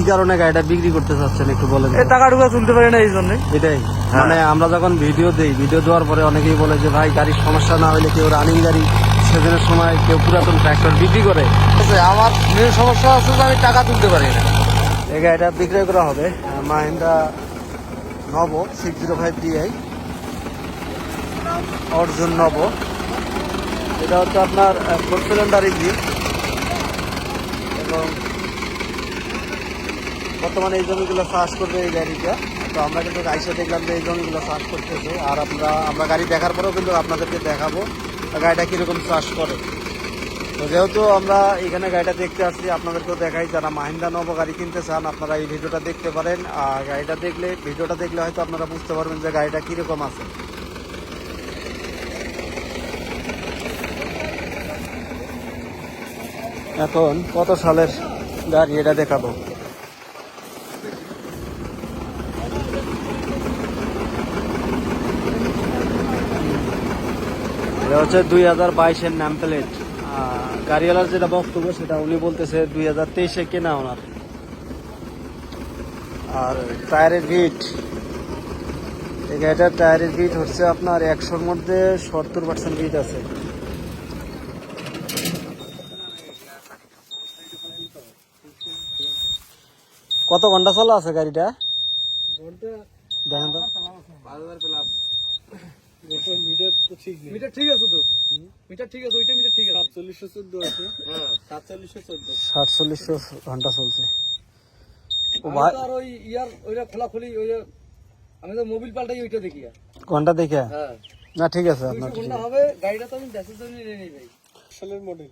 কি কারণে গাড়িটা বিক্রি করতে চাচ্ছেন একটু বলেন। এই টাকাটুকু তুলতে পারি না এই জন্য। এটাই মানে আমরা যখন ভিডিও দেই, ভিডিও দেওয়ার পরে অনেকেই বলে যে ভাই গাড়ির সমস্যা না হলে কেউ রানিং গাড়ি সেদিনের সময় কেউ পুরাতন ট্র্যাক্টর বিক্রি করে। আমার মেন সমস্যা আছে যে আমি টাকা তুলতে পারি না। এই গাড়িটা বিক্রয় করা হবে মাহিন্দ্রা নবো 605 DI অর্জুন নবো। এটা হচ্ছে আপনার 4 সিলিন্ডার ইঞ্জিন এবং বর্তমানে এই জমিগুলো চাষ করবে এই গাড়িটা। তো আমরা কিন্তু আইসা দেখলাম যে এই জমিগুলো চাষ করতেছে, আর আমরা গাড়ি দেখার পরেও কিন্তু আপনাদেরকে দেখাবো গাড়িটা কীরকম চাষ করে। তো যেহেতু আমরা এখানে গাড়িটা দেখতে আসছি, আপনাদেরকেও দেখাই, যারা মাহিন্দ্রা নবো গাড়ি কিনতে চান আপনারা এই ভিডিওটা দেখতে পারেন। আর ভিডিওটা দেখলে হয়তো আপনারা বুঝতে পারবেন যে গাড়িটা কীরকম আছে। এখন কত সালের গাড়ি এটা দেখাবো। এটা হচ্ছে 2022-এর নাম প্লেট। গাড়িওয়ালার যেটা বক্তব্য সেটা উনি বলতেছে 2023-এ কেনা ওনার। আর টায়ারের বিট, এই গাড়িটার টায়ারের বিট হচ্ছে আপনার 100-র মধ্যে 70% বিট আছে। কত ঘন্টা চলা আছে গাড়িটা দেখেন তো। মিটার ঠিক আছে তো, মিটার ঠিক আছে, ওইটা মিটার ঠিক আছে। 4714 আছে। হ্যাঁ 4714 4700 ঘন্টা চলছে। ও আমি ভাই তো আর ওই ইয়ার ওইটা খোলাখুলি ওই যে আমি তো মোবিল পাল্টাই ওইটা দেখি। ঘন্টা দেখে হ্যাঁ না ঠিক আছে আপনার 200 ঘন্টা হবে। গাড়িটা তো আমি দেশের জন্য নিয়ে নেই ভাই। সালের মডেল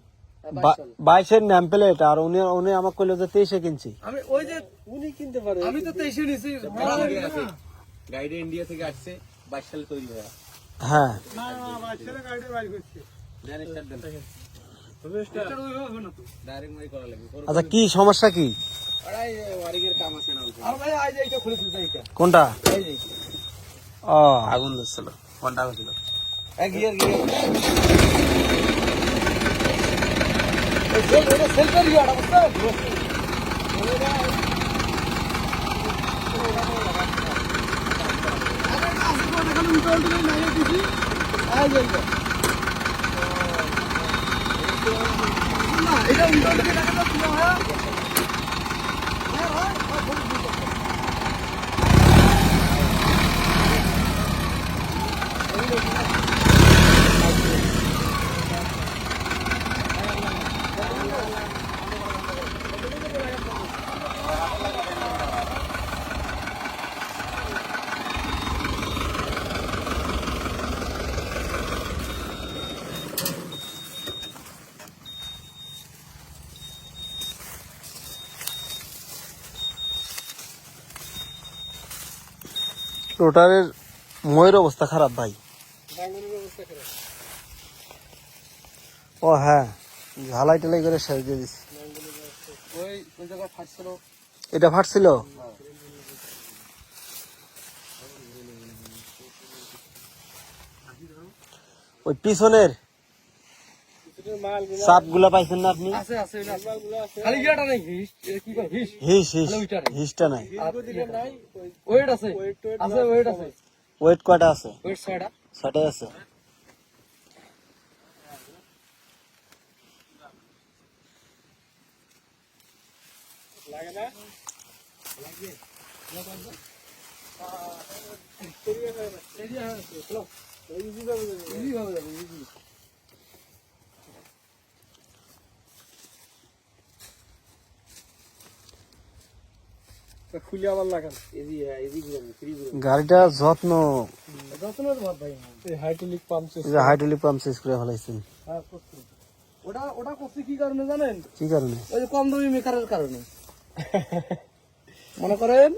22-এর নাম প্লেট। আর উনি আমাকে কইলো যে 23-এ কিনছি। আমি ওই যে উনি কিনতে পারে, আমি তো 23-এ নিছি। গাড়িটা ইন্ডিয়া থেকে আসছে 22 সালে তৈরি হয়ে। হ্যাঁ না 22 সালে গাড়িটা বাইর করছে। ডাইরেক্ট মারি করা লাগবে। আচ্ছা কি সমস্যা কি? আড়াই ওয়ারিং এর কাম আছে না ওখানে। আর ভাই আই যে এটা খুলে দিতে এইটা। কোনটা? এই যে ও আগুন ধরছিল, ঘন্টা হয়েছিল। এক গিয়ার এই সেল এটা সেলফার ইয়াটা বুঝছেন? এটা উল্টো দিকে লাগাতে পুরো হয়। রোটারের ময়ের অবস্থা খারাপ ভাই। ও হ্যাঁ ঝালাই টালাই করে শেষ দিয়ে দিচ্ছি। ওই জায়গায় ফাটছিল। এটা ফাটছিল? ওই পিছনের চাপ গুলা পাইছেন না আপনি? আছে আছে খালি গিয়াটা নাই। কি কয় হিসটা নাই। ওয়েট আছে আছে ওয়েট আছে। ওয়েট কয়টা আছে? ওয়েট 6টা। 6টাই আছে। লাগে না লাগে খুলে আবার লাগান। গাড়িটা যত্ন hydraulic pump hydraulic pump change করে ফেলাইছেন। ওটা ওটা করছে কি কারণে জানেন? কি কারণে? ওই যে কম দামি মেকারের কারণে। মনে করেন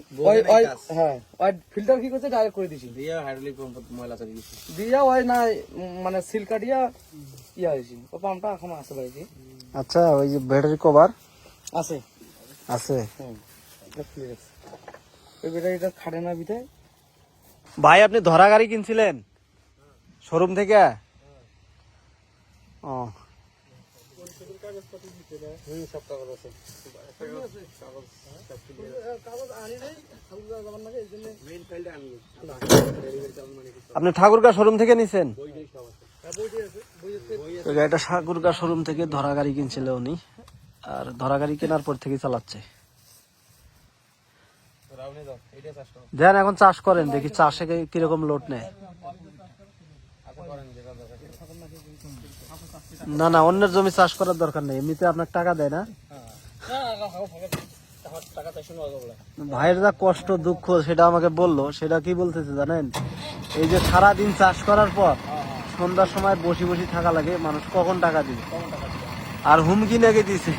হ্যাঁ ওই ফিল্টার কি করছে ডাইরেক্ট করে দিছি দিয়া হাইড্রোলিক পাম্প ময়লা চলে গেছে। দিয়া ওই না মানে সিল কাটিয়া ইয়া হয়েছে। ও পাম্পটা এখন আছে বাড়িতে। আচ্ছা ওই যে ব্যাটারি কভার আছে আছে। ওই ব্যাটারিটা খাটে না বিধায়। ভাই আপনি ধরা গাড়ি কিনছিলেন শোরুম থেকে? ও সব কাগজ আছে। কাগজ আনি নাই, যাবার নাকি এই জন্য মেইন ফাইলটা আনি না। আপনি ঠাকুরগাঁ শোরুম থেকে নিছেন? বইটাই সব আছে। বইটাই আছে, বই আছে। তো গাড়িটা ঠাকুরগাঁ শোরুম থেকে ধরা গাড়ি কিনছিল উনি, আর ধরা গাড়ি কেনার পর থেকে চালাচ্ছে। রাউনে দাও, এইটা চাষ করো। দেন এখন চাষ করেন, দেখি চাষে কিরকম লোড নেয়। আচ্ছা করেন, যেটা দরকার। না না, অন্যের জমি চাষ করার দরকার নেই, এমনিতে আপনার টাকা দেয় না। টাকা চাইছো না ওগুলা। ভাইয়ের যা কষ্ট দুঃখ সেটা আমাকে বললো, সেটা কি বলতেছে জানেন? এই যে সারাদিন চাষ করার পর সন্ধ্যার সময় বসে বসে থাকা লাগে, মানুষ কখন টাকা দিবে, আর হুমকি নাকি দিছে।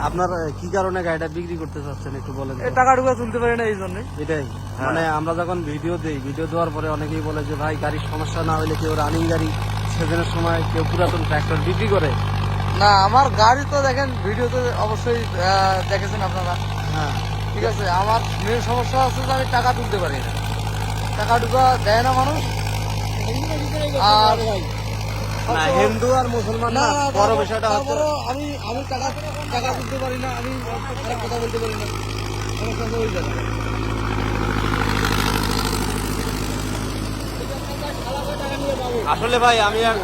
আপনার কি কারণে গাড়িটা বিক্রি করতে চাচ্ছেন একটু বলেন তো? টাকা টুকা তুলতে পারি না এই জন্য। এটাই মানে আমরা যখন ভিডিও দেই, ভিডিও দেওয়ার পরে অনেকেই বলে যে ভাই গাড়ির সমস্যা না হলে কেউ রানিং গাড়ি সেজনের সময় কেউ পুরাতন ট্রাক্টর বিক্রি করে। না, আমার গাড়ি তো দেখেন ভিডিওতে অবশ্যই দেখেছেন আপনারা। হ্যাঁ, ঠিক আছে, আমার মেন সমস্যা আছে যে আমি টাকা তুলতে পারি না, টাকা টুকা দেয় না মানুষ। আর না হিন্দু আর মুসলমান না, বড় বিষয়টা হচ্ছে আমি টাকা টাকা তুলতে পারি না, আমি খারাপ কথা বলতে পারি না, সমস্যা হয়ে ওই জায়গায়। আসলে ভাই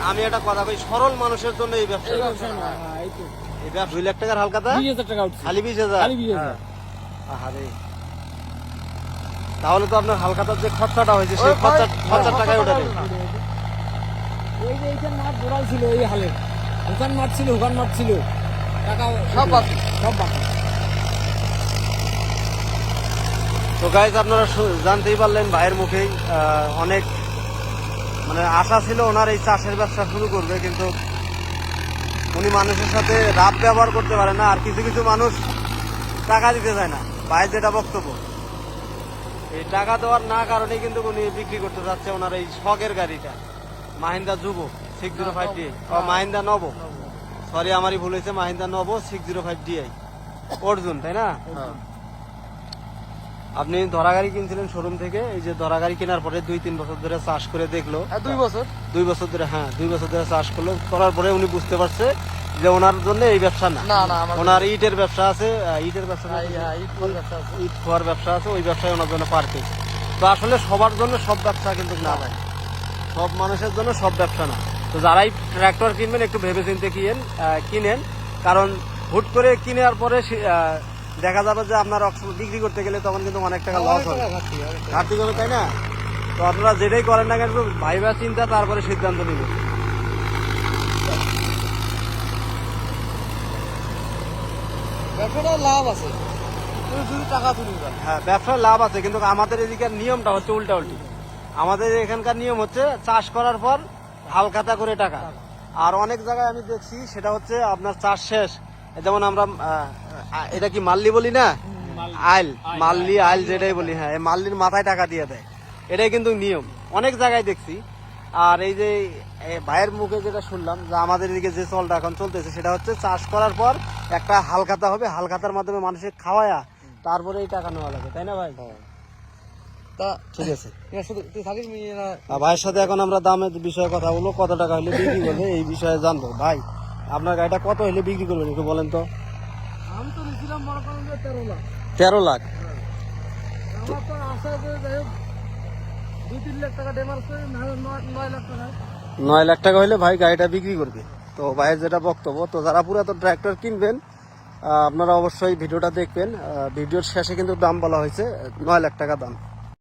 আমি একটা কথা কই, সরল মানুষের জন্য এই ব্যবসা। এই ব্যবসা 2 লাখ টাকার হালকাতা 20,000 টাকা উঠছে। খালি 20,000। খালি 20,000। আহারে, তাহলে তো আপনার হালকাতার যে খরচাটা হয়েছে সেই খরচার টাকায় ওঠে নেই। এই যে এইখান মাঠ গোড়াল ছিল, এই হালে হুকান মাঠ ছিল, টাকা সব বাকি, সব বাকি। তো গাইজ আপনারা জানতেই পারলেন ভাইয়ের মুখেই অনেক মানে আশা ছিল ওনার এই চাষের ব্যবসা শুরু করবে, কিন্তু উনি মানুষের সাথে রাত ব্যবহার করতে পারে না, আর কিছু কিছু মানুষ টাকা দিতে চায় না। ভাইয়ের যেটা বক্তব্য, এই টাকা দেওয়ার না কারণে কিন্তু উনি বিক্রি করতে যাচ্ছে ওনার এই শখের গাড়িটা, মাহিন্দ্রা যুব 605 DI, মাহিন্দ্রা নব, সরি আমারই ভুল হয়েছে, মাহিন্দ্রা নব 605 DI অর্জুন, তাই না? আপনি ধরা গাড়ি কিনছিলেন শোরুম থেকে, এই যে ধরা গাড়ি কেনার পরে 2-3 বছর ধরে চাষ করে দেখলো। 2 বছর 2 বছর ধরে, হ্যাঁ 2 বছর ধরে চাষ করলো, করার পরে উনি বুঝতে পারছে যে ওনার জন্য এই ব্যবসা না, না ওনার ইটের ব্যবসা আছে, ইটের ব্যবসা না, আমার ইট খোয়ার ব্যবসা আছে, ওই ব্যবসায় ওনার জন্য পারফেক্ট। তো আসলে সবার জন্য সব ব্যবসা কিন্তু না ভাই, সব মানুষের জন্য সব ব্যবসা না। তো যারাই ট্রাক্টর কিনবেন একটু ভেবে চিন্তে কিনেন, কারণ হুট করে কিনার পরে দেখা যাবে যে আপনার বিক্রি করতে গেলে তখন কিন্তু অনেক টাকা লস হবে, ঘাটতি হবে, তাই না? তো আপনারা যেটাই করেন না কেন ভাইবা চিন্তা তারপরে সিদ্ধান্ত নেবেন। ব্যবসাটা লাভ আছে, তুমি যদি টাকা তুলি। হ্যাঁ, ব্যবসায় লাভ আছে, কিন্তু আমাদের এদিকের নিয়মটা হচ্ছে উল্টি। আমাদের এখানকার নিয়ম হচ্ছে চাষ করার পর হালখাতা করে টাকা, আর অনেক জায়গায় আমি দেখছি সেটা হচ্ছে আপনার চাষ শেষ, যেমন আমরা এটা কি মাল্লি বলি না, আইল যেটাই বলি, হ্যাঁ এই মাল্লির মাথায় টাকা দিয়ে দেয়, এটাই কিন্তু নিয়ম অনেক জায়গায় দেখছি। আর এই যে ভাইয়ের মুখে যেটা শুনলাম যে আমাদের এদিকে যে চলটা এখন চলতেছে সেটা হচ্ছে চাষ করার পর একটা হালখাতা হবে, হালখাতার মাধ্যমে মানুষের খাওয়ায়া তারপরে এই টাকা নেওয়া লাগে, তাই না ভাই? তা ঠিক আছে, তুই থাকিস ভাইয়ের সাথে এখন আমরা দামের বিষয়ে কথা বলবো, কত টাকা হলে বিক্রি করবে এই বিষয়ে জানবো। ভাই আপনার গাড়িটা কত হলে বিক্রি করবেন একটু বলেন তো? আমি তো নিয়েছিলাম মনে করেন 13 লাখ। 13 লাখ? আমার তো আশা আছে যাই হোক 2-3 লাখ টাকা ডেমার করে 9 লাখ টাকা। 9 লাখ টাকা হলে ভাই গাড়িটা বিক্রি করবে। তো ভাইয়ের যেটা বক্তব্য, তো যারা পুরাতন ট্রাক্টর কিনবেন আপনারা অবশ্যই ভিডিওটা দেখবেন, ভিডিওর শেষে কিন্তু দাম বলা হয়েছে 9 লাখ টাকা দাম।